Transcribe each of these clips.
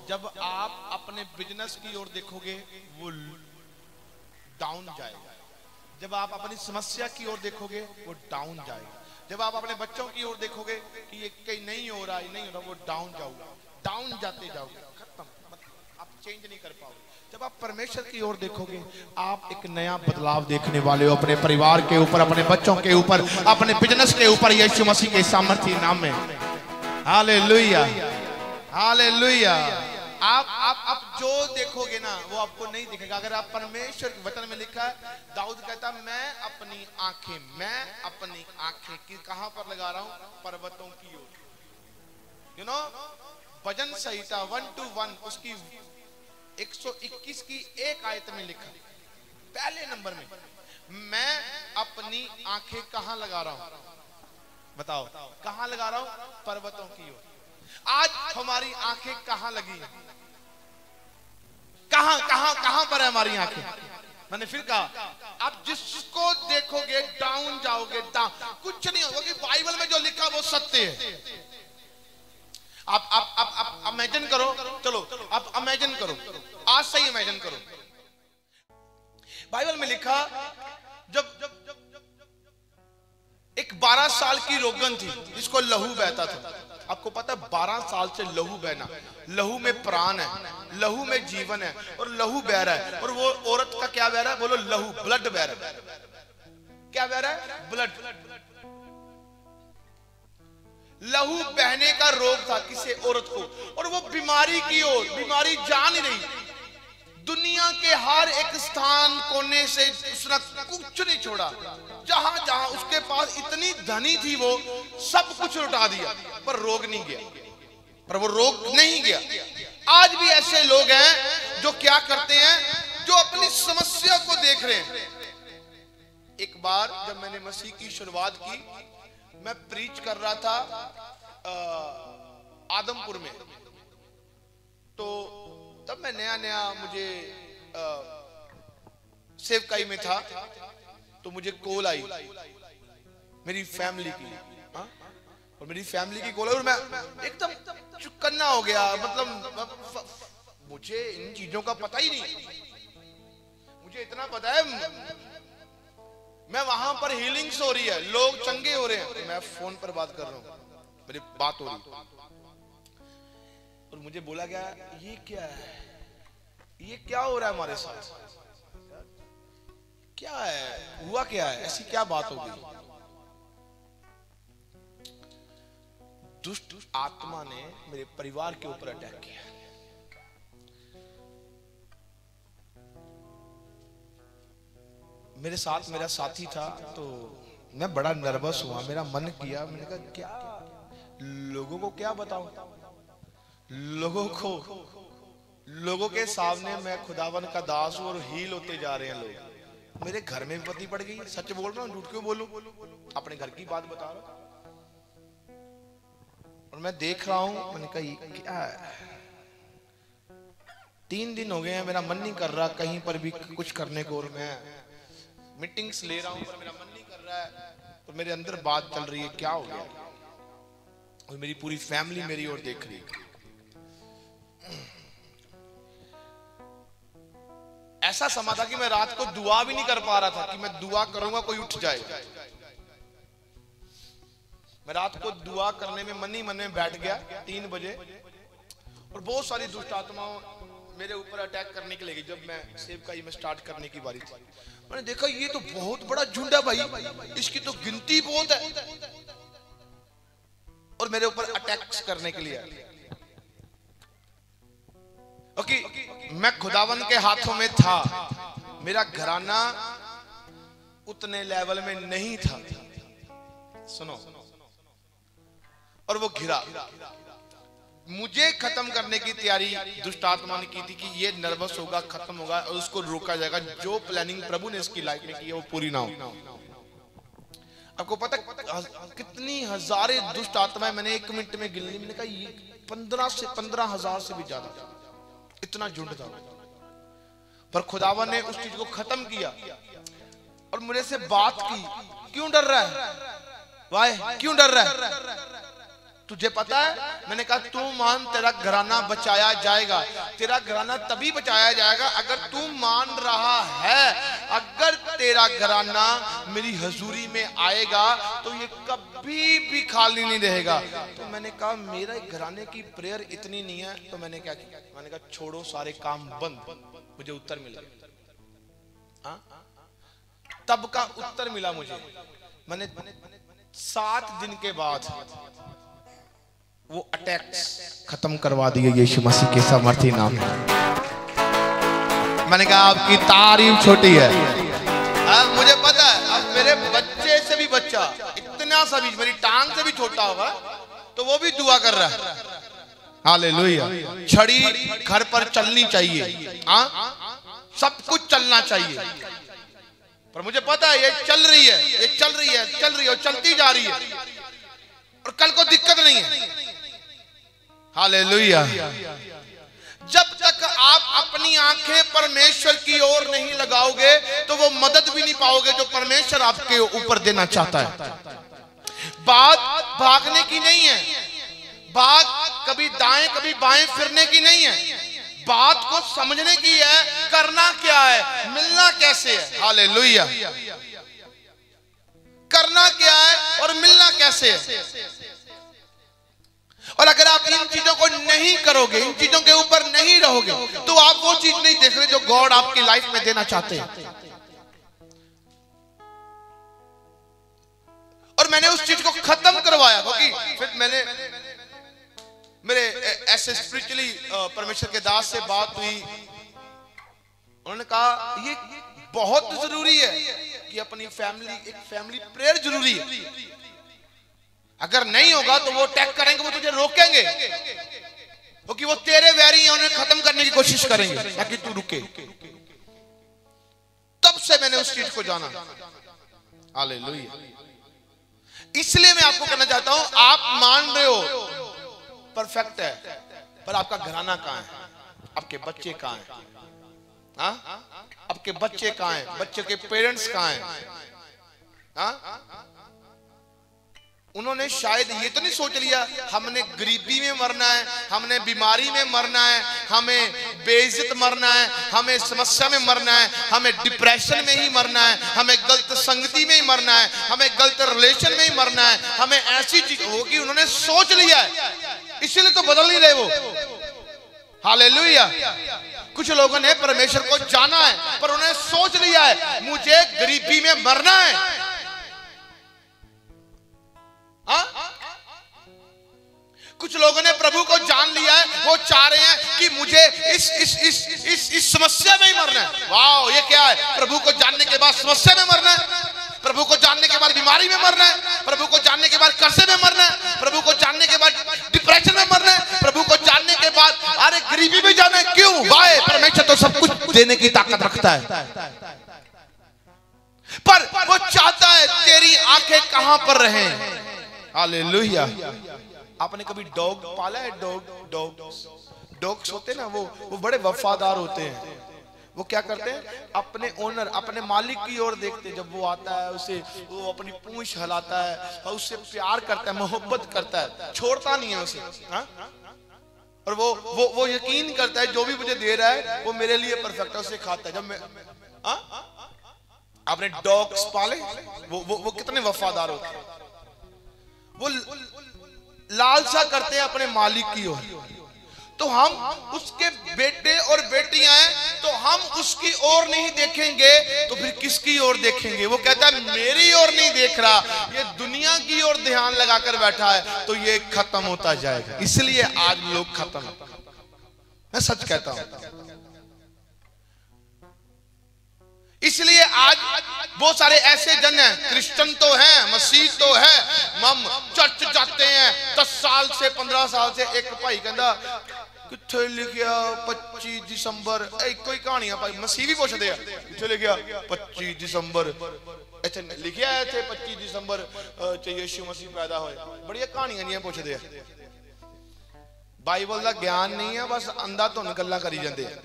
जब आप अपने बिजनेस की ओर देखोगे वो डाउन जाएगा, जब आप अपनी समस्या की ओर देखोगे वो डाउन जाएगा, जब आप अपने बच्चों की ओर देखोगे कि ये कहीं नहीं हो रहा, वो डाउन जाओगे, डाउन जाते जाओगे, खत्म, आप चेंज नहीं कर पाओगे। जब आप परमेश्वर की ओर देखोगे आप एक नया बदलाव देखने वाले हो अपने परिवार के ऊपर, अपने बच्चों के ऊपर, अपने बिजनेस के ऊपर, यीशु मसीह के सामर्थ्य नाम में। Hallelujah, hallelujah. आप जो देखोगे ना वो आपको नहीं दिखेगा। अगर आप परमेश्वर के वचन में लिखा है, दाऊद कहता मैं अपनी आंखें की कहां पर लगा रहा हूं? पर्वतों की ओर। भजन संहिता 1:1 उसकी 121 की एक आयत में लिखा, पहले नंबर में, मैं अपनी आंखें कहां लगा रहा हूं? बताओ कहां लगा रहा हूं? पर्वतों की ओर। आज हमारी आंखें कहां लगी हैं? कहां पर है हमारी आंखें? मैंने फिर कहा आप जिसको देखोगे डाउन जाओगे, डाउन। कुछ नहीं होगा कि बाइबल में जो लिखा वो सत्य है। आप इमेजिन करो, चलो आप इमेजिन करो, आज से ही इमेजिन करो। बाइबल में लिखा जब एक 12 साल की रोगन थी जिसको लहू बहता था। आपको पता है 12 साल से लहू बहना, लहू में प्राण है, लहू में जीवन है और लहू बह रहा है। और वो औरत का क्या बह रहा है? बोलो लहू, ब्लड बह रहा है। क्या बह रहा है? ब्लड। लहू बहने का रोग था किसी औरत को, और वो बीमारी की ओर, बीमारी जा नहीं रही। दुनिया के हर एक स्थान कोने से उसने कुछ नहीं छोड़ा, जहां जहां उसके पास इतनी धनी थी वो सब कुछ लुटा दिया, पर रोग नहीं गया, पर वो रोग नहीं गया। आज भी ऐसे लोग हैं जो क्या करते हैं, जो अपनी समस्या को देख रहे हैं। एक बार जब मैंने मसीह की शुरुआत की, मैं प्रीच कर रहा था आदमपुर में, तो तब मैं नया मुझे सेवकाई में था, तो मुझे कॉल आई मेरी फैमिली की, और मेरी फैमिली की कॉल आई और मैं एकदम चुकन्ना हो गया। मतलब मुझे इन चीजों का पता ही नहीं। मुझे इतना पता है मैं वहां पर हीलिंग्स हो रही है, लोग चंगे हो रहे हैं, मैं फोन पर बात कर रहा हूं, मेरी बात हो रही, और मुझे बोला गया ये क्या है, ये क्या हो रहा है हमारे साथ, क्या है, हुआ क्या है, ऐसी क्या बात हो गई? दुष्ट आत्मा ने मेरे परिवार के ऊपर अटैक किया। मेरे साथ मेरा साथी था, तो मैं बड़ा नर्वस हुआ, मेरा मन किया, मैंने कहा क्या लोगों को क्या बताऊं, लोगों के सामने मैं खुदावन का दास हूं और हील होते जा रहे हैं लोग। मेरे घर में विपत्ति पड़ गई, सच बोल रहा हूं, झूठ क्यों बोलूं, अपने घर की बात बता रहा हूं। और मैं देख रहा हूं, मैंने कहा क्या है, 3 दिन हो गए हैं, मेरा मन नहीं कर रहा कहीं पर भी कुछ करने को, और मैं मीटिंग्स ले रहा हूं पर मेरा मन नहीं कर रहा है, और मेरे अंदर बात चल रही है क्या हो गया, और मेरी पूरी फैमिली मेरी ओर देख रही है। ऐसा समा था कि मैं रात को दुआ भी नहीं कर पा रहा था कि मैं दुआ करूंगा कोई उठ जाए। मैं रात को दुआ करने में मन ही मन में बैठ गया 3 बजे, और बहुत सारी दुष्ट आत्माओं मेरे ऊपर अटैक करने के लिए। जब मैं सेवकाई में स्टार्ट करने की बारी थी, मैंने देखा ये तो बहुत बड़ा झुंड है भाई, इसकी तो गिनती बहुत है, और मेरे ऊपर अटैक्स करने के लिए। ओके, मैं खुदावन के हाथों में था, मेरा घराना उतने लेवल में नहीं था, सुनो, और वो घिरा, मुझे खत्म करने की तैयारी दुष्ट आत्मा ने की थी कि ये नर्वस होगा, खत्म होगा और उसको रोका जाएगा, जो प्लानिंग प्रभु ने इसकी लाइफ में की है वो पूरी ना हो। आपको पता कितनी हजारें दुष्ट आत्माएं मैंने 1 मिनट में गिन ली। मैंने कहा ये 15,000 से भी ज्यादा, इतना झुंड था। पर खुदावन ने उस चीज को खत्म किया और मुझे से बात की, क्यों डर रहा है, वाह क्यों डर रहा है, तुझे पता है, मैंने कहा तू मान तेरा घराना बचाया जाएगा। तेरा घराना तभी बचाया जाएगा अगर तू मान रहा है। अगर तेरा घराना मेरी हजूरी में आएगा तो ये कभी भी खाली नहीं रहेगा। तो मैंने कहा मेरा घराने की प्रेयर इतनी नहीं है, तो मैंने क्या किया, मैंने कहा छोड़ो सारे काम बंद, मुझे उत्तर मिला। तब का उत्तर मिला मुझे। मैंने 7 दिन के बाद वो अटैक्स खत्म करवा दिए यीशु मसीह के सामर्थी नाम में। मैंने कहा आपकी तारीफ छोटी है। मुझे पता है अब मेरे बच्चे से भी बच्चा इतना सा भी मेरी टांग से भी छोटा होगा तो वो भी दुआ कर रहा है। हालेलुया। छड़ी घर पर चलनी चाहिए, सब कुछ चलना चाहिए, पर मुझे पता है ये चल रही है, ये चल रही है, चल रही है और चलती जा रही है और कल को दिक्कत नहीं है। हालेलुया। जब तक आप अपनी आंखें परमेश्वर की ओर नहीं लगाओगे तो वो मदद भी नहीं पाओगे जो परमेश्वर आपके ऊपर देना चाहता है। बात भागने की नहीं है, बात कभी दाएं कभी बाएं फिरने की नहीं है, बात को समझने की है। करना क्या है, मिलना कैसे है। हालेलुया। करना क्या है और मिलना कैसे है। और अगर आप इन चीजों को नहीं करोगे, इन चीजों के ऊपर नहीं रहोगे, तो आप वो चीज नहीं देख रहे जो गॉड आपकी लाइफ में देना चाहते हैं। और मैंने उस चीज को खत्म करवाया, क्योंकि फिर मैंने मेरे ऐसे स्पिरिचुअली परमेश्वर के दास से बात हुई। उन्होंने कहा ये बहुत जरूरी है कि अपनी फैमिली, एक फैमिली प्रेयर जरूरी है। अगर नहीं होगा तो वो अटैक करेंगे, वो तुझे रोकेंगे, क्योंकि वो तेरे वैरी हैं, उन्हें खत्म करने की कोशिश करेंगे ताकि तू रुके। तब से मैंने उस चीज को जाना। हालेलुया। इसलिए मैं आपको कहना चाहता हूं, आप मान रहे हो परफेक्ट है, पर आपका घराना कहां है, आपके बच्चे कहां हैं, आपके बच्चे कहां हैं, बच्चे के पेरेंट्स कहां हैं। उन्होंने शायद ये तो नहीं सोच लिया हमने गरीबी में मरना है, हमने बीमारी में मरना है, हमें बेइज्जत मरना है, हमें समस्या में मरना है, हमें डिप्रेशन में ही मरना है, हमें गलत संगति में ही मरना है, हमें गलत रिलेशन में ही मरना है, हमें ऐसी चीज होगी। उन्होंने सोच लिया है, इसलिए तो बदल नहीं रहे वो। हालेलुया। कुछ लोगों ने परमेश्वर को जाना है पर उन्हें सोच लिया है मुझे गरीबी में मरना है। कुछ लोगों ने प्रभु को जान लिया है, वो चाह रहे हैं कि मुझे इस समस्या में ही मरना है। वाह, ये क्या है, प्रभु को जानने के बाद समस्या में मरना है, प्रभु को जानने के बाद बीमारी में मरना है, प्रभु को जानने के बाद कर्जे में मरना है, प्रभु को जानने के बाद डिप्रेशन में मरना है, प्रभु को जानने के बाद अरे गरीबी में जाना है। क्यों? वाह, परमेश्वर तो सब कुछ देने की ताकत रखता है, पर वो चाहता है तेरी आंखें कहां पर रहें। हालेलुया। आपने कभी डॉग पाला है? डॉग्स होते हैं ना, वो बड़े वफादार होते हैं। वो क्या करते हैं, अपने ओनर, अपने मालिक की ओर देखते हैं। जब वो आता है उसे वो अपनी पूंछ हिलाता है और उससे प्यार करता है, मोहब्बत करता है, छोड़ता नहीं है उसे। और वो यकीन करता है जो भी मुझे दे रहा है वो मेरे लिए परफेक्ट है, उसे खाता है। जब मैं आपने डॉग्स पाले, वो कितने वफादार होते हैं। वो लालसा करते हैं अपने मालिक की ओर। तो हम उसके बेटे और बेटियां हैं, तो हम उसकी ओर नहीं देखेंगे तो फिर किसकी ओर देखेंगे? वो कहता है मेरी ओर नहीं देख रहा, ये दुनिया की ओर ध्यान लगाकर बैठा है, तो ये खत्म होता जाएगा। इसलिए आज लोग खत्म, मैं सच कहता हूं। इसलिए आज बहुत सारे ऐसे जन हैं, क्रिश्चियन तो हैं, मसीह तो है, हम चर्च जाते हैं 10 साल से 15 साल से। एक भाई कहता किथे लिखिया 25 दिसंबर, कोई कहानियां भाई मसीह भी पूछते हैं किथे लिखिया 25 दिसंबर, इथे लिखिया है इथे 25 दिसंबर यीशु मसीह पैदा होए। बड़ी कहानियां नहीं पूछते हैं, बाइबल का ज्ञान नहीं है, बस अंधा धुन गल्लां करी जांदे हैं।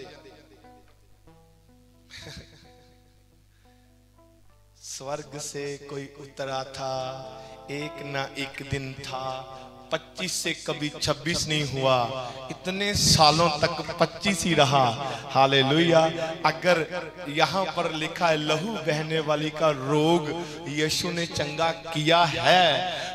स्वर्ग से कोई उतरा था, एक ना एक दिन था, 25 से कभी 26 नहीं हुआ, इतने सालों तक 25 ही रहा। हालेलुया। अगर यहाँ पर लिखा है लहू बहने वाली का रोग यीशु ने चंगा किया है,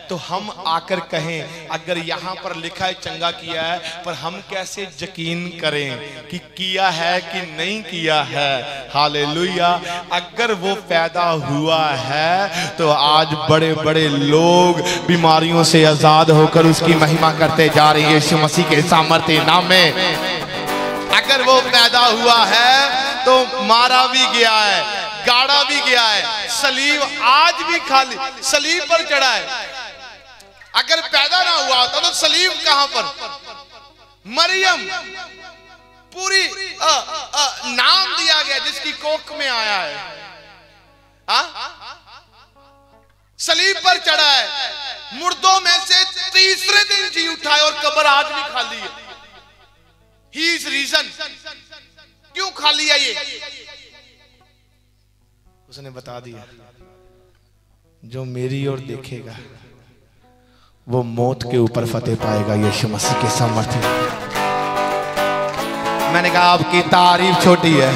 तो हम आकर कहें अगर यहाँ पर लिखा है चंगा किया है, पर हम कैसे यकीन करें कि किया है कि नहीं किया है। हालेलुया। अगर वो पैदा हुआ है तो आज बड़े बड़े लोग बीमारियों से आजाद होकर उसकी महिमा करते जा रहे हैं यीशु मसीह के सामर्थ्य नाम में। अगर वो पैदा हुआ है तो मारा भी गया है, गाड़ा भी गया है, सलीब आज भी खाली, सलीब पर चढ़ा है। अगर पैदा ना हुआ होता तो सलीब कहां पर? मरियम पूरी नाम दिया गया जिसकी कोख में आया है, सलीब पर चढ़ा है, मुर्दों में से तीसरे दिन जी उठा है और कब्र आज भी खाली है। He is reason. क्यों खाली है ये? उसने बता दिया, जो मेरी ओर देखेगा वो मौत के ऊपर फतेह पाएगा यीशु मसीह के सामर्थ्य। मैंने कहा आपकी तारीफ छोटी है।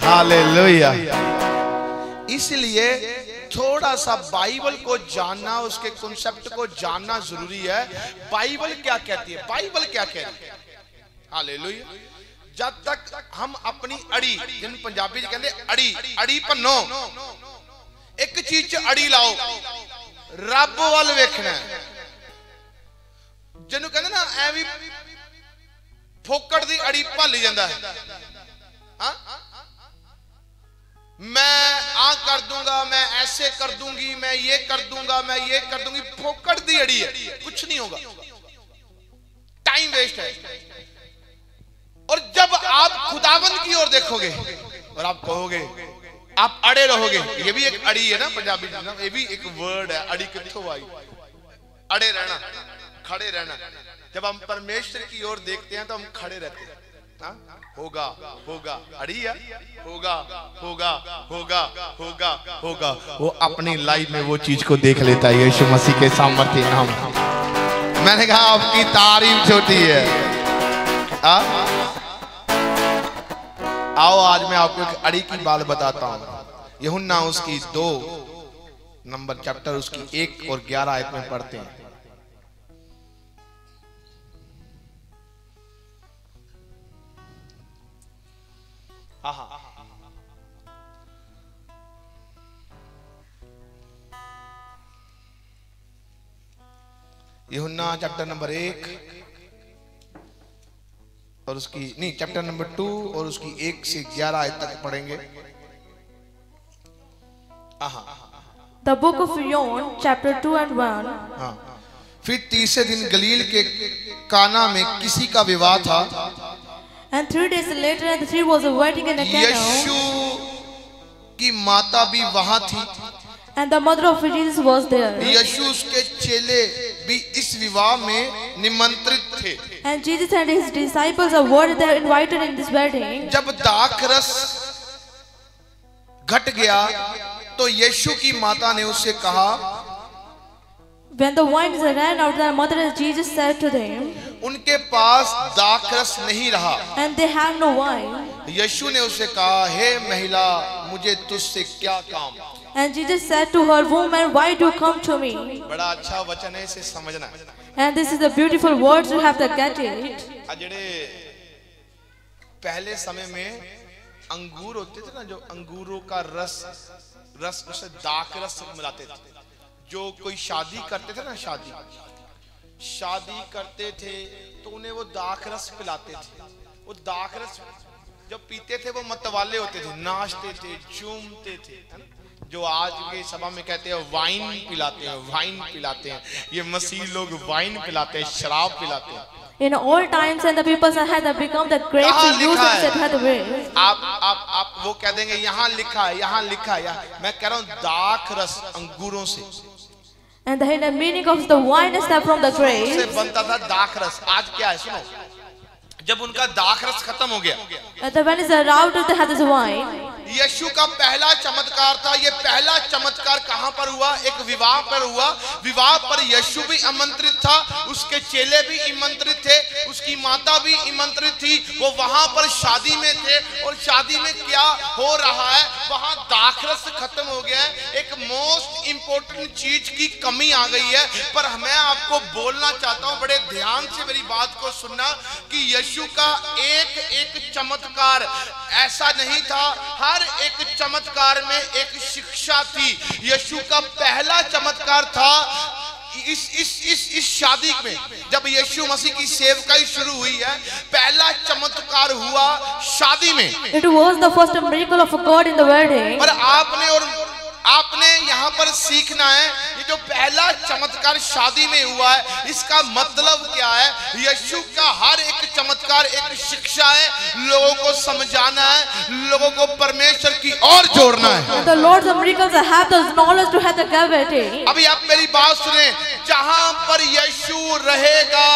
हालेलुया। इसलिए थोड़ा सा बाइबल को जानना, उसके कॉन्सेप्ट को जानना जरूरी है। बाइबल क्या कहती है, बाइबल क्या कहती है। हालेलुया। जब तक हम अपनी अड़ी, जिन पंजाबी कहते अड़ी, अड़ी पन्नो, एक चीज अड़ी लाओ, रब वाल वेखना। जिन्हों कहते ना ऐ फोकड़ दी अड़ी भल जाता है। मैं आ कर दूंगा, मैं ऐसे कर दूंगी, मैं ये कर दूंगा, मैं ये कर दूंगी, फोकड़ दी अड़ी है, कुछ नहीं होगा, टाइम वेस्ट है। और जब आप खुदावंद की ओर देखोगे और आप कहोगे, आप अड़े रहोगे। ये भी एक अड़ी है ना पंजाबी, ये भी एक वर्ड है। अड़ी कित्थों आई? अड़े रहना, खड़े रहना। जब हम परमेश्वर की ओर देखते हैं तो हम खड़े रहते हैं। होगा होगा, अड़ी है, होगा होगा होगा होगा होगा। वो अपनी लाइफ में वो चीज को देख लेता है यीशु मसीह के सामर्थ्य नाम। मैंने कहा आपकी तारीफ छोटी है। आओ आज मैं आपको एक अड़ी की बात बताता हूं। यूहन्ना उसकी 2 नंबर चैप्टर उसकी 1 और 11 आयत में पढ़ते हैं। यूहन्ना चैप्टर नंबर 1 और उसकी नहीं चैप्टर नंबर 2 और उसकी 1 से 11 आयत तक पढ़ेंगे। The book of John chapter 2 and 1। फिर तीसरे दिन गलील के काना में किसी का विवाह था। And 3 days later, and the tree was waiting in a canoe. यीशु की माता भी वहां थी। And the mother of Jesus was there. यीशु उसके चेले भी इस विवाह में निमंत्रित थे। And Jesus and his disciples were there invited in this wedding. जब दाखरस घट गया तो यीशु की माता ने उससे कहा, When the wine ran out, the mother of Jesus said to them, उनके पास दाखरस नहीं रहा। And they had no wine. यीशु ने उससे कहा, हे महिला, मुझे तुझसे क्या काम? And Jesus said to her, Woman, why do you come to me? बड़ा अच्छा वचन है, इसे समझना। And this is the beautiful words, you have to get it. अजड़े पहले समय में अंगूर होते थे ना, जो अंगूरों का रस उसे दाखरस मिलाते थे। जो कोई शादी करते थे ना, शादी करते थे तो उन्हें वो दाखरस पिलाते थे। वो दाखरस जब पीते थे वो मतवाले होते थे, नाचते थे, झूमते थे। जो आज के सभा में कहते हैं वाइन पिलाते हैं, वाइन पिलाते हैं। ये मसीह लोग वाइन पिलाते हैं, शराब पिलाते हैं। In all times and the people had become the grapes to use and had the grapes. आप वो कह देंगे यहाँ लिखा है, यहाँ लिखा है। मैं कह रहा हूँ दाखरस अंगूरों से। And the meaning of the wine is that from the grapes. से बनता था दाखरस। आज क्या है सुनो, जब उनका दाखरस खत्म हो गया, when is out of the wine, यीशु का पहला चमत्कार था। ये पहला चमत्कार कहां पर हुआ? एक विवाह पर हुआ। विवाह पर यीशु भी आमंत्रित था, उसके चेले भी आमंत्रित थे, उसकी माता भी आमंत्रित थी। वो वहां पर शादी में थे और शादी में क्या हो रहा है? वहां दाखरस खत्म हो गया है। एक मोस्ट इंपोर्टेंट चीज की कमी आ गई है। पर मैं आपको बोलना चाहता हूं, बड़े ध्यान से मेरी बात को सुनना, कि यीशु का एक एक चमत्कार ऐसा नहीं था, हर एक चमत्कार में एक शिक्षा थी। यीशु का पहला चमत्कार था इस शादी में, जब यीशु मसीह की सेवकाई शुरू हुई है, पहला चमत्कार हुआ शादी में। It was the first miracle of God in the wedding. पर आपने यहाँ पर सीखना है, ये जो पहला चमत्कार शादी में हुआ है, इसका मतलब क्या है? यीशु का हर एक चमत्कार एक शिक्षा है, लोगों को समझाना है, लोगों को परमेश्वर की ओर जोड़ना है। The Lord's miracles have the knowledge to have the gravity. अभी आप मेरी बात सुने, जहां पर यीशु रहेगा,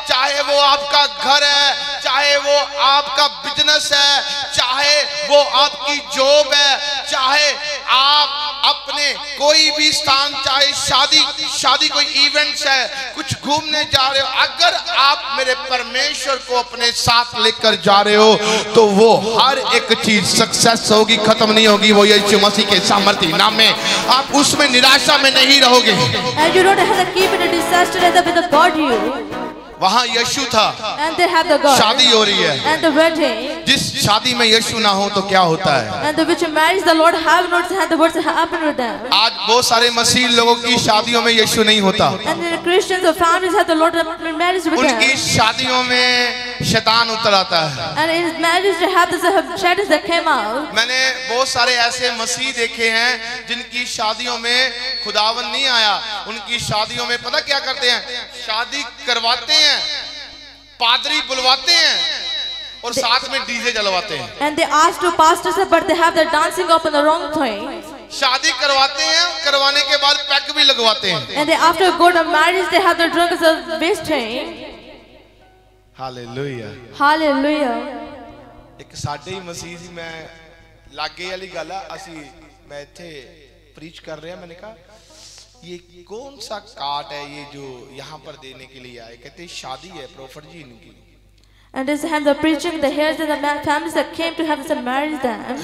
चाहे वो आपका घर है, चाहे वो आपका बिजनेस है, चाहे वो आपकी जॉब है, चाहे आप अपने कोई भी स्थान, चाहे शादी कोई इवेंट्स है, कुछ घूमने जा रहे हो, अगर आप मेरे परमेश्वर को अपने साथ लेकर जा रहे हो, तो वो हर एक चीज सक्सेस होगी, खत्म नहीं होगी। वो यीशु मसीह के सामर्थ्य नाम में आप उसमें निराशा में नहीं रहोगे। And you don't have to keep it a disaster with the God you. वहां यीशु था, and they have the God. शादी हो रही है, and the wedding. जिस शादी में यीशु ना हो तो क्या होता है? and the which marriage the Lord have not had the words happen with them. आज बहुत सारे मसीह लोगों की शादियों में यीशु नहीं होता। and the Christians, the families have the Lord marriage with them. उनकी शादियों में शैतान उतर आता है। and in marriage they have the shadows that came out. मैंने बहुत सारे ऐसे मसीह देखे हैं जिनकी शादियों में खुदावन नहीं आया। उनकी शादियों में पता क्या करते हैं? शादी करवाते हैं, पादरी बुलवाते हैं और साथ में डीजे जलवाते हैं। and they ask to pastors, but they have the dancing up on the wrong thing. शादी करवाते हैं, करवाने के बाद पैक भी लगवाते हैं। and they after go to marriage they have the drunk as a wasting. Hallelujah, hallelujah. एक साडे ही मसीह जी, मैं लागे वाली गल आ, ਅਸੀਂ मैं इत्थे प्रीच कर रहे हैं, मैंने कहा ये कौन सा कार्ड है ये जो यहाँ पर देने के लिए आए? कहते शादी है प्रॉफिट जी इनकी। and this have the preaching the heirs and the families that came to have some marriage them.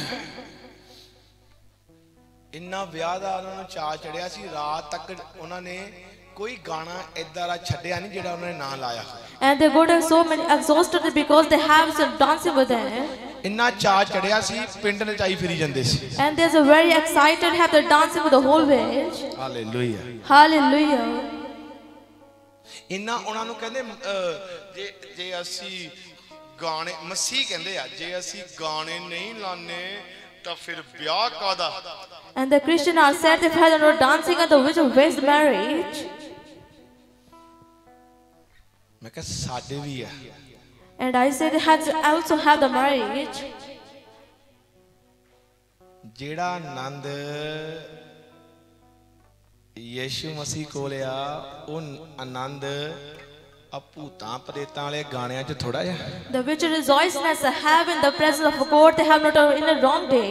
इन्ना ਵਿਆਹ ਦਾ ਉਹਨਾਂ ਨੂੰ ਚਾਅ ਚੜਿਆ ਸੀ, ਰਾਤ ਤੱਕ ਉਹਨਾਂ ਨੇ कोई गाना ऐदा दा छड्डिया नहीं जेड़ा उन्होंने ना लाया। and they got so many exhausted because they have some dancing with them. इन्ना चाह चढ़िया सी, पिंड नचाई फिरी जांदे सी। and there's a very excited have the dancing with the whole village. Hallelujah, hallelujah. इन्ना उन्हां नूं कहंदे जे असी गाने, मसीह कहंदे आ, जे असी गाने नहीं लाने तो फिर ब्याह कादा? and the Christian are said if had no dancing at the which of waste marriage. मैं कहा साडे भी है। and I said they had to also have the marriage. जेड़ा आनंद यीशु मसीह कोल आ, उन आनंद भूतां प्रेतां वाले गाणियां च थोड़ा जिहा। the which rejoicefulness have in the presence of God they have not in a wrong day.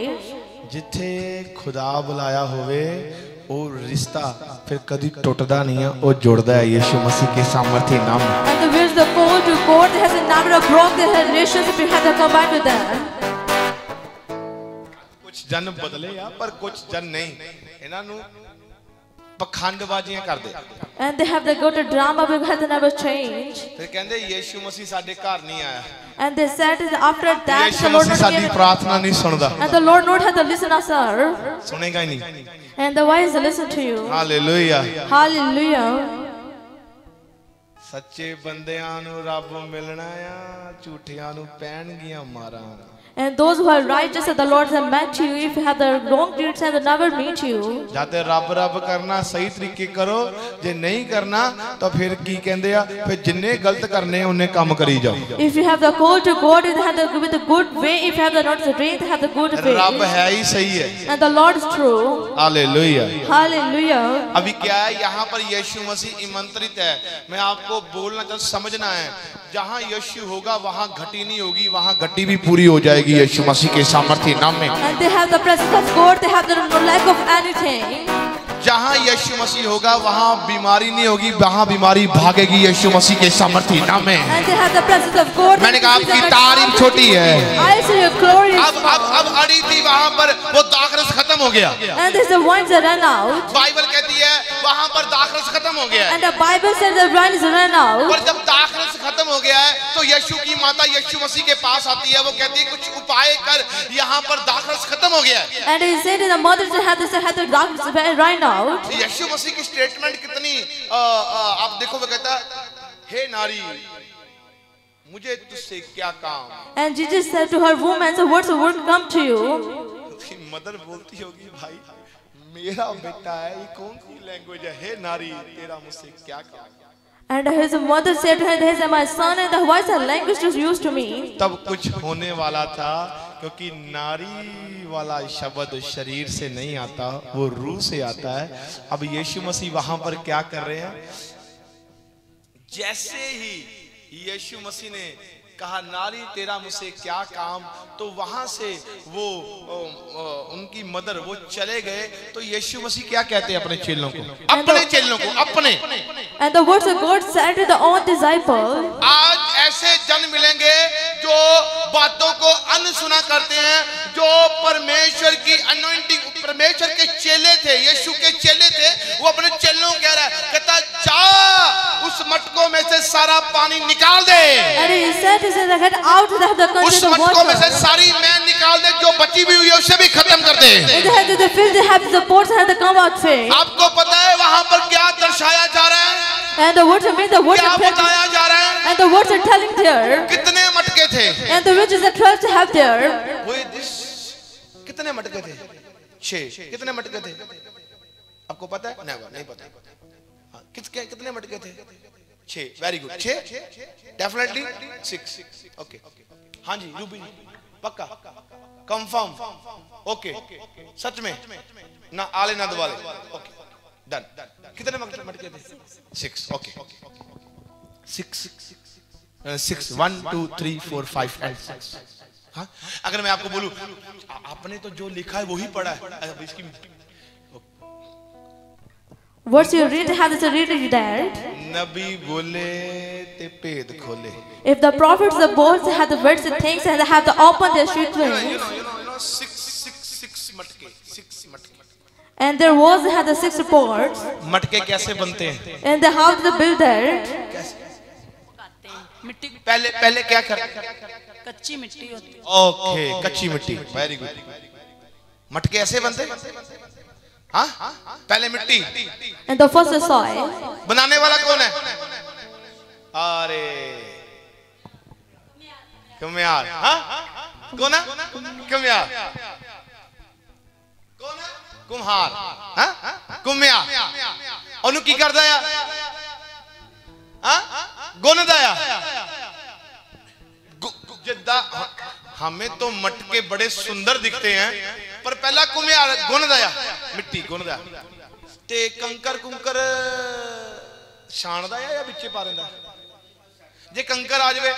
जिथे खुदा बुलाया होवे वो रिश्ता फिर कभी टूटदा नहीं है, वो जुड़दा है यीशु मसीह के सामर्थ्य नाम में। and the which the call to God has never broke the relationship we had to combine with them. कुछ जन बदले या पर कुछ जन नहीं, इन्हां नूं पखंडबाजियां कर दे। and they have the go to drama because they never change. फिर कहंदे यीशु मसीह साडे घर नहीं आया। and they said after that Yeshu the Lord Masih not sari gave प्रार्थना नहीं सुनदा। and the Lord not had to listen us sir, सुनेगा ही नहीं। and the wise listen to you. Hallelujah. Hallelujah. सच्चे बंदियां नूं रब मिलना आ, झूठियां नूं पैणगियां मारां। and those who are righteous the Lord has met you, if you have the wrong deeds and never meet you. जाते रब रब करना सही तरीके करो, जे नहीं करना तो फिर की कहंदे आ, फिर जिन्ने गलत करने उन्ने काम करी जाओ। if you have the call to God you have the with the good way, if you have the not the strength have the good way. रब है ही सही है and the Lord is true. Hallelujah. Hallelujah. अभी क्या है यहाँ पर यीशु मसीह आमंत्रित है। मैं आपको जो बोलना चाहता समझना है, जहाँ यीशु होगा वहाँ घटी नहीं होगी, वहाँ घटी भी पूरी हो जाएगी यीशु मसीह के सामर्थ्य नाम में। And they have the presence of God, they have the lack of anything. जहाँ यीशु मसीह होगा वहाँ बीमारी नहीं होगी, वहाँ बीमारी भागेगी यीशु मसीह के सामर्थ्य नाम में। And they have the presence of God. मैंने कहा आपकी तारीफ छोटी है। I see your glory. अब अड़ी थी वहाँ पर, वो दाखरस खत्म हो गया। And there's the wines that run out. Bible कहती है वहाँ पर दाखरस खत्म हो गया है। And the Bible says the wine is run out. पर जब दाखरस खत्म हो गया है तो यीशु की माता यीशु मसीह के पास आती है, वो कहती है कुछ उपाय कर, यहाँ पर दाखरस खत्म हो गया है। And he said the mother had the darkness run out. यीशु मसीह की स्टेटमेंट कितनी आप देखो, वो कहता हे नारी मुझे तुझसे क्या काम। And Jesus said to her, woman, so what's the word come to you? Mother बोलती होगी भाई मेरा बेटा है, ये कौन सी लैंग्वेज है, हे नारी तेरा मुझसे क्या काम। And his mother said to her, "This is my son, and the voice and language is used to me." तब कुछ होने वाला था, क्योंकि नारी वाला शब्द शरीर से नहीं आता, वो रूह से आता है। अब यीशु मसीह वहां पर क्या कर रहे हैं, जैसे ही यीशु मसीह ने कहा नारी तेरा मुझसे क्या काम, तो वहां से वो उनकी मदर वो चले गए। तो यीशु मसीह क्या कहते हैं अपने चेलों को, अपने चेलों को, अपने। And the words of God said to the own disciple, आज ऐसे जन मिलेंगे जो बातों को अनसुना करते हैं, जो परमेश्वर की अनॉइंटिंग, परमेश्वर के चेले थे, यीशु के चेले थे, वो अपने चेलों को कह रहा है, कहता जा उस मटकों में से सारा पानी निकाल दे। And he said, "Get out of the उस मटकों में से सारी मैल निकाल दे, जो बची हुई हुई है उसे भी खत्म कर दे। The field they have the pots have to come out faith." आपको पता है वहां पर क्या दर्शाया जा रहा है, And the words are made, the words क्या are बताया जा रहा है, and the words are telling there. कितने मटके थे, And the riches are 12 to have there. वो कितने मटके थे, 6। कितने मटके थे आपको पता है? नहीं पता। हाँ, कितने मटके थे? 6। Very good, 6 definitely 6। ओके, हाँ जी रूबी पक्का कंफर्म, ओके सच में ना आले ना दवाले, ओके डन। कितने मटके थे? 6। Okay 6 1 2 3 4 5 and 6। हाँ, अगर मैं आपको बोलूं आपने तो जो लिखा है वही पढ़ा है, इसकी What you read has to read that. नबी बोले ते भेद खोले। If the prophets, the boys had the words and things and they have to open their street wings. 6 मटके, 6 मटके। And there was had the 6 reports. मटके कैसे बनते हैं? And the house the builder. मिट्टी पहले क्या कर, कच्ची मिट्टी होती है। ओके कच्ची मिट्टी, वेरी गुड। मटके ऐसे बनते, हाँ पहले मिट्टी। And the first is soil. बनाने वाला कौन है? अरे कुम्हार। हाँ कौन है? कुम्हार। कौन है? कुम्हार। हाँ कुम्हार। और की करता है? हाँ गुनदा जिद्दा। हमें तो मटके बड़े सुंदर दिखते हैं, पर पहला कुम्हार गुनदा मिट्टी गुनदा ते कंकर कुंकर छाणदा या बिच्चे पा रहा। जे कंकर आ जाए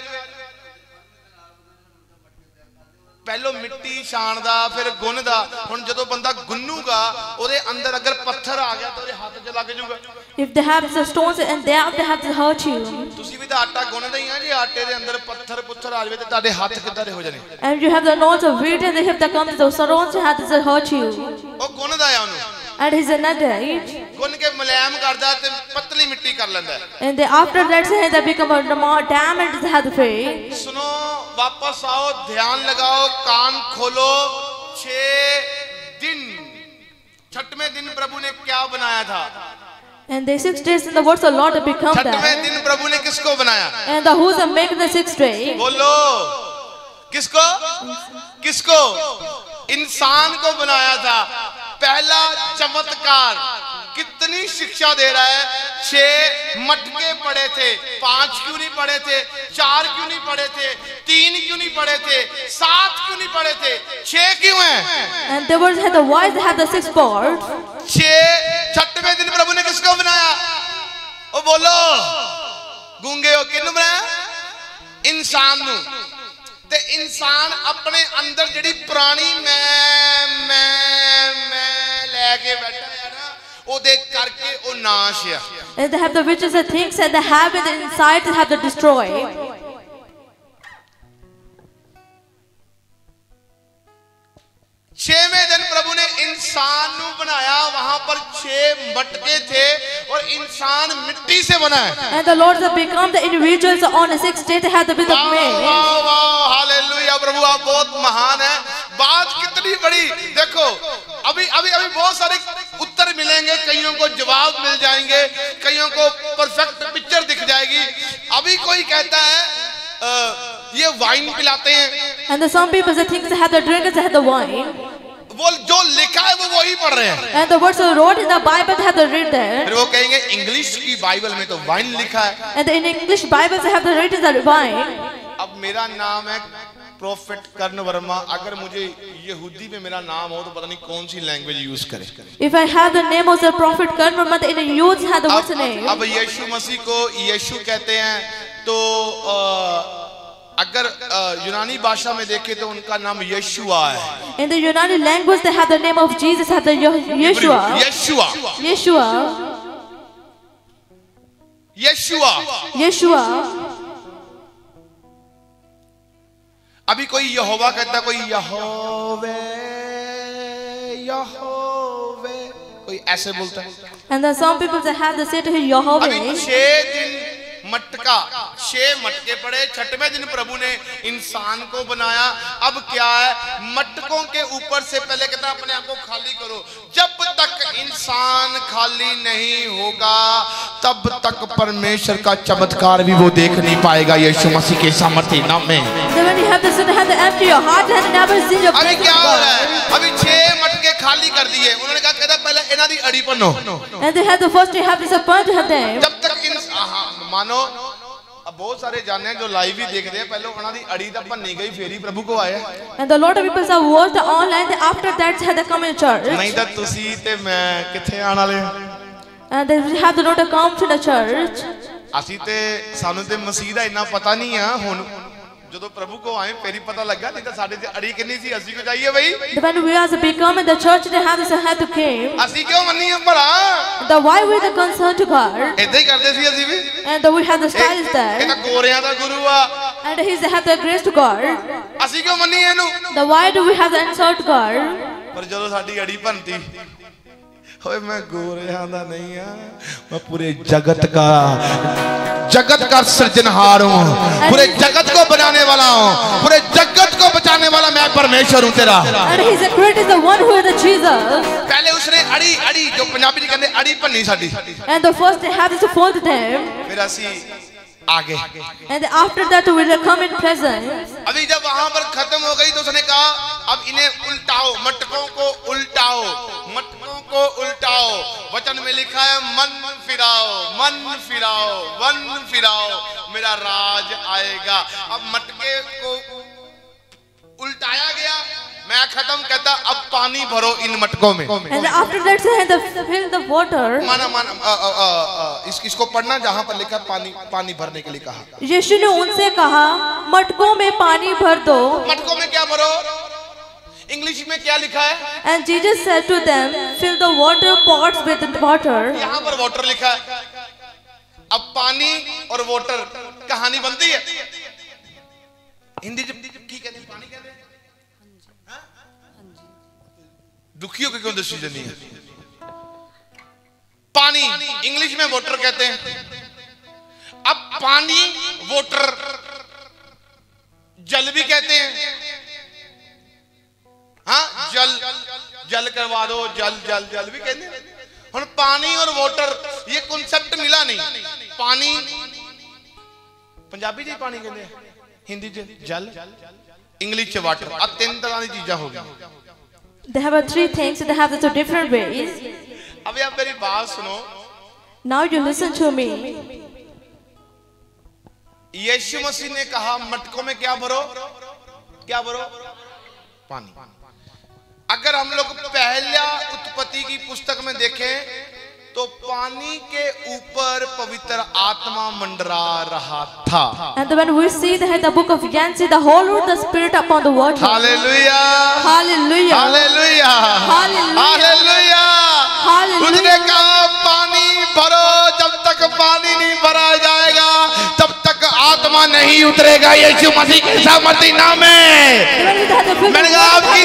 पहलो मिट्टी छाणदा फिर गुनदा। हुण जदों बंदा गुन्नूगा ओदे अंदर अगर पत्थर आ गया तो ओदे हाथ च लग जाऊगा। If they have the stones and they have to hurt you. तुसी भी तो आटा गुनदे ही आ, जे आटे दे अंदर पत्थर पुत्थर आ जावे ते तुहाडे हाथ किद्दां दे हो जाने। And you have the knots of wheat and they have to come to the stones and have to hurt you. ओ गुनदा आ ओनू And he's another age. गुन के मुलायम करदा ते पतली मिट्टी कर लैंदा। And they, after that they become a more damaged to have the faith. सुनो वापस आओ, ध्यान लगाओ, कान खोलो। 6 दिन, 6वें दिन प्रभु ने क्या बनाया था? And the 6 days in the words of Lord have become 6वें that. दिन प्रभु ने किसको बनाया? And the who's making the 6th day. बोलो किसको? किसको? इंसान को बनाया था। पहला चमत्कार कितनी शिक्षा दे रहा है। 6 मटके पड़े थे, 5 क्यों नहीं पड़े थे? 4 क्यों नहीं पड़े थे? 3 क्यों नहीं पड़े थे? 7 क्यों नहीं पड़े थे? 6 क्यों हैं? And there was had the wise had the 6 parts. 6 छठवें दिन प्रभु ने किसको बनाया? ओ बोलो गूंगे हो किन्नू बनाया इंसान नू ते इंसान अपने अंदर जिहड़ी पुरानी मैं लेके बैठा है ना ओदे करके ओ नाश है And they have the riches and things and the habit inside they have to destroy. 6वें दिन प्रभु ने इंसान नू बनाया वहां पर 6 मटके थे और इंसान मिट्टी से बना है And the Lord has become the individuals on the 6th day they have the bit of man. वाह वाह हालेलुया प्रभु आप बहुत महान है बात कितनी बड़ी देखो अभी अभी अभी बहुत सारे उत्तर मिलेंगे कईयों को जवाब मिल जाएंगे कईयों को परफेक्ट पिक्चर दिख जाएगी अभी कोई कहता है ये वाइन पिलाते हैं And the some people they think they have the drink and they have the wine. वो जो लिखा है वो वही पढ़ रहे हैं And the words of the Lord in the Bible they have to read there. फिर वो कहेंगे इंग्लिश की बाइबल में तो वाइन लिखा है And in English Bible they have to read the wine. अब मेरा नाम है प्रोफेट कर्ण वर्मा अगर मुझे यहूदी में मेरा नाम हो तो पता नहीं कौन सी लैंग्वेज यूज करे If I have the name of the prophet Karna, but in the youth have the what's the name? अब यीशु मसीह को यीशु कहते हैं तो अगर यूनानी भाषा में देखें तो उनका नाम यशुआ है In the Unani language they have the name of Jesus have the Yeshua. यशुआ Yeshua. यशुआ Yeshua. अभी कोई यहोवा कहता कोई यहोवे यहोवे कोई ऐसे बोलता है And then some people they have the say to him Yahweh. अभी 6 दिन मटका 6 मटके पड़े 6वें दिन प्रभु ने इंसान को बनाया अब क्या है मटकों के ऊपर से पहले कहता अपने आप को खाली करो जब तक इंसान खाली नहीं होगा तब तक परमेश्वर का चमत्कार भी वो देख नहीं पाएगा यीशु मसीह के सामर्थ्य नाम में Then when you have the sin, have to empty your heart and never see your अभी presence क्या of हो रहा है God. अभी 6 मटके खाली कर दिए उन्होंने कहा कहता पहले इन्हां दी अड़ी पन्नो And they have the first they have disappointed them. जब तक मानो अब बहुत सारे जाने हैं जो लाइव ही देख रहे हैं पहले उन्हां दी अड़ी दा भन्नी गई फेरी प्रभु को आया And the lot of people have watched the online they after that had to come in church. नहीं ਤਾਂ ਤੁਸੀਂ ਤੇ ਮੈਂ ਕਿੱਥੇ ਆਣ ਵਾਲੇ And they have to not come to the church. ਅਸੀਂ ਤੇ ਸਾਨੂੰ ਤੇ ਮਸੀਹ ਦਾ ਇੰਨਾ ਪਤਾ ਨਹੀਂ ਆ ਹੁਣ ਜਦੋਂ ਪ੍ਰਭੂ ਕੋ ਆਏ ਫੇਰੀ ਪਤਾ ਲੱਗਾ ਨਹੀਂ ਤਾਂ ਸਾਡੇ ਤੇ ਅੜੀ ਕਿੰਨੀ ਸੀ ਅਸੀਂ ਕਿਉਂ ਜਾਈਏ ਬਈ When we as become in the church they have to have to came. ਅਸੀਂ ਕਿਉਂ ਮੰਨੀਏ ਭਲਾ The why we the concern to God. ਇਦਾਂ ਹੀ ਕਰਦੇ ਸੀ ਅਸੀਂ ਵੀ And we have the style ਇਹ there. ਤਾਂ ਗੋਰਿਆਂ ਦਾ ਗੁਰੂ ਆ And he have the grace to God. ਅਸੀਂ ਕਿਉਂ ਮੰਨੀਏ ਇਹਨੂੰ The why do we have the insult God? ਪਰ ਜਦੋਂ ਸਾਡੀ ਅੜੀ ਭੰਤੀ होए मैं गोरियां दा नहीं हां मैं पूरे जगत का सृजनहार हूं पूरे जगत को बनाने वाला हूं पूरे जगत को बचाने वाला मैं परमेश्वर हूं तेरा And he is the greatest the one who is the Jesus. पहले उसने अड़ी जो पंजाबी जी कहते अड़ी भन्नी साडी And the first they have to fold them. फिर ਅਸੀਂ आगे And after that we will come in presence. अभी जब वहां पर खत्म हो गई तो उसने कहा अब इन्हें उल्टाओ मटकों को उल्टाओ वचन में लिखा है मन फिराओ मेरा राज आएगा अब मटके को उल्टाया गया मैं खत्म कहता अब पानी भरो इन मटकों में And after that they had to fill the water. माना इसको पढ़ना जहां पर लिखा पानी भरने के लिए कहा यीशु ने उनसे कहा मटकों में पानी भर दो. मटकों में क्या भरो इंग्लिश में क्या लिखा है And Jesus said to them, fill the water pots with water. यहाँ पर वाटर लिखा है अब पानी और वाटर कहानी बनती है हिंदी जब ठीक है पानी कहते हैं दुखियों की क्यों दसी नहीं है पानी इंग्लिश में वाटर कहते हैं अब पानी वाटर जल भी कहते हैं हाँ जल करवा दो जल भी कहते हैं हुन पानी और वाटर ये कॉन्सेप्ट मिला नहीं पानी पंजाबी जी पानी कहते हैं हिंदी च जल इंग्लिश च वाटर आ 3 तरह की चीजें हो गई They have 3 things and they have the different ways. अब आप मेरी बात सुनो Now you listen to me. यीशु मसीह ने कहा मटकों में क्या भरो पानी अगर हम लोग पहला उत्पत्ति की पुस्तक में देखें तो पानी के ऊपर पवित्र आत्मा मंडरा रहा था। And when we see the book of Yancey, the whole Lord, the Spirit upon the water. Hallelujah, Hallelujah. Hallelujah, Hallelujah. Hallelujah. Hallelujah. उसने कहा पानी भरो, जब तक पानी नहीं भरा जाएगा तब तक आत्मा नहीं उतरेगा। यीशु मसीह के सामर्थी नाम में मैंने कहा आपकी